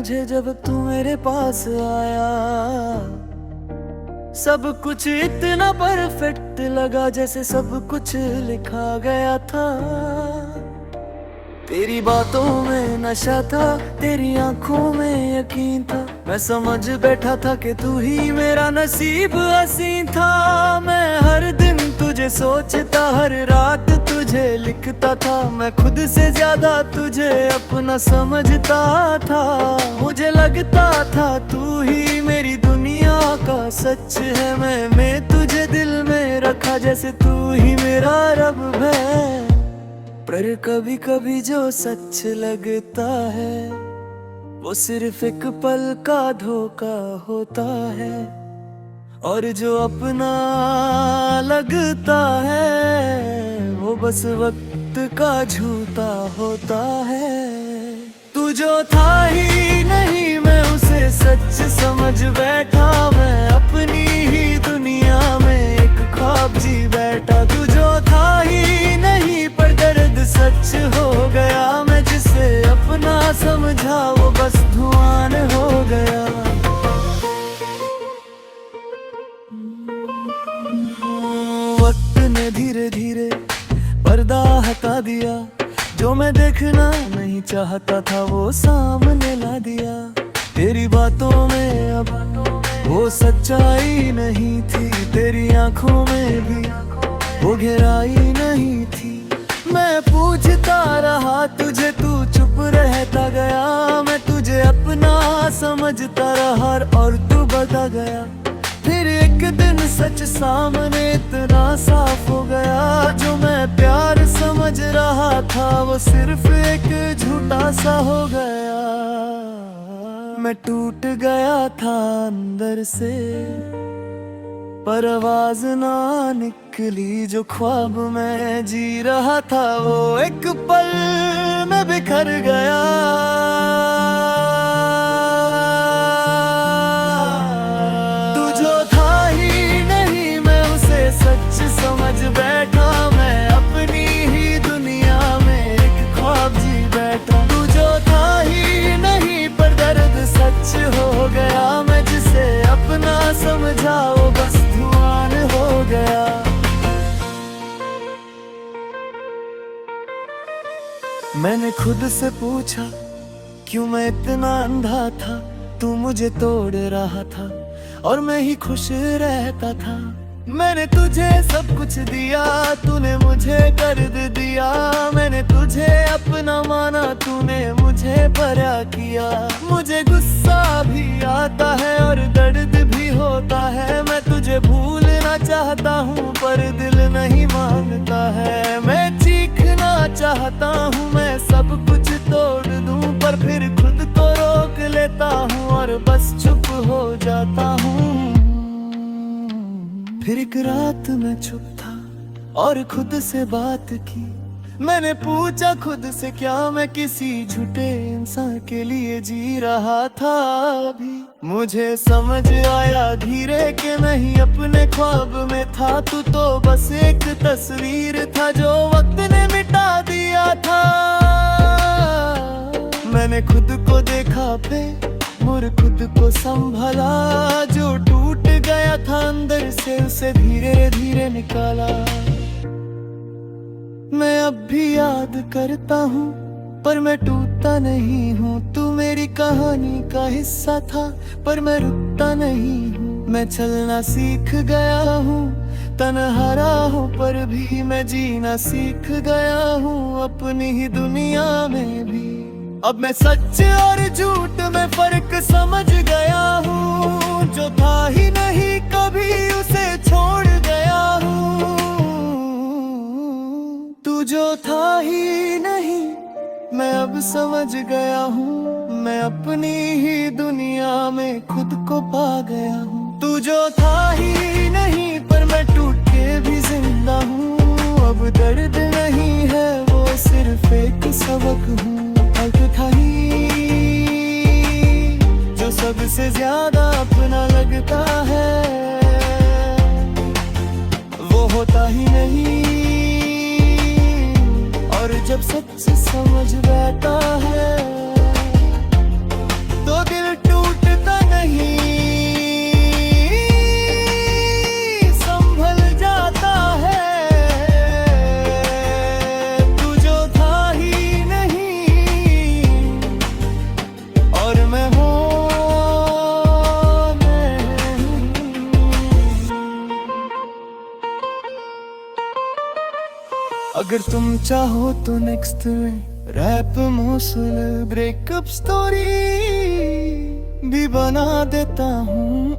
मुझे जब तू मेरे पास आया। सब कुछ इतना परफेक्ट लगा जैसे सब कुछ लिखा गया था। तेरी बातों में नशा था, तेरी आंखों में यकीन था। मैं समझ बैठा था कि तू ही मेरा नसीब हसीन था। मैं हर दिन तुझे सोचता, हर रात तुझे लिखता था। मैं खुद से ज्यादा तुझे अपना समझता था। मुझे लगता था तू ही मेरी दुनिया का सच है। मैं तुझे दिल में रखा जैसे तू ही मेरा रब है। पर कभी कभी जो सच लगता है वो सिर्फ एक पल का धोखा होता है। और जो अपना लगता है वो बस वक्त का झूठा होता है। तू जो था ही नहीं मैं उसे सच समझ बैठा। मैं अपनी ही दुनिया में एक ख्वाब जी बैठा। तू जो था ही नहीं पर दर्द सच हो गया। मैं जिसे अपना समझा वो बस धुआं हो गया। वक्त ने धीरे धीरे पर्दा हटा दिया। जो मैं देखना नहीं चाहता था वो सामने ला दिया। तेरी बातों में अब वो सच्चाई नहीं थी। तेरी आंखों में भी वो गहराई नहीं थी। मैं पूछता रहा तुझे, तू चुप रहता गया। मैं तुझे अपना समझता रहा और तू बता गया। फिर एक दिन सच सामने इतना साफ हो गया। जो मैं प्यार समझ रहा था वो सिर्फ एक झूठा सा हो गया। मैं टूट गया था अंदर से पर आवाज ना निकली। जो ख्वाब मैं जी रहा था वो एक पल में बिखर गया। तू जो था ही नहीं मैं उसे सच समझ बैठा। मैं अपनी ही दुनिया में एक ख्वाब जी बैठा। तू जो था ही नहीं पर दर्द सच हो गया। मैं जिसे अपना समझा वो बस धुआं हो गया। मैंने खुद से पूछा क्यों मैं इतना अंधा था। तू मुझे तोड़ रहा था और मैं ही खुश रहता था। मैंने तुझे सब कुछ दिया, तूने मुझे दर्द दिया। मैंने तुझे अपना माना, तूने मुझे परा किया। मुझे गुस्सा भी आता है और दर्द भी होता है। मैं तुझे भूलना चाहता हूँ पर दिल नहीं मानता है। मैं चीखना चाहता हूँ, मैं सब कुछ तोड़ दूँ पर फिर खुद को रोक लेता हूँ और बस चुप हो जाता हूँ। फिर एक रात मैं चुप था और खुद से बात की। मैंने पूछा खुद से क्या मैं किसी झूठे इंसान के लिए जी रहा था अभी। मुझे समझ आया धीरे कि नहीं अपने ख्वाब में था। तू तो बस एक तस्वीर था जो वक्त ने मिटा दिया था। मैंने खुद को देखा फिर खुद को संभाला। जो टूट गया था अंदर से उसे धीरे धीरे निकाला। मैं अब भी याद करता हूँ पर मैं टूटता नहीं हूँ। तू मेरी कहानी का हिस्सा था पर मैं रुकता नहीं हूँ। मैं चलना सीख गया हूँ, तन्हारा हूँ पर भी मैं जीना सीख गया हूँ अपनी ही दुनिया में भी। अब मैं सच और झूठ में फर्क समझ गया हूँ। जो था ही नहीं कभी उसे छोड़ गया हूँ। तू जो था ही नहीं मैं अब समझ गया हूँ। मैं अपनी ही दुनिया में खुद को पा गया हूँ। तू जो था ही नहीं पर मैं टूट के भी जिंदा हूँ। अब दर्द नहीं है वो सिर्फ एक सबक हूँ। था ही जो सबसे ज्यादा अपना लगता है वो होता ही नहीं। और जब सच समझ बैठा है तो अगर तुम चाहो तो नेक्स्ट में रैप मौसल ब्रेकअप स्टोरी भी बना देता हूँ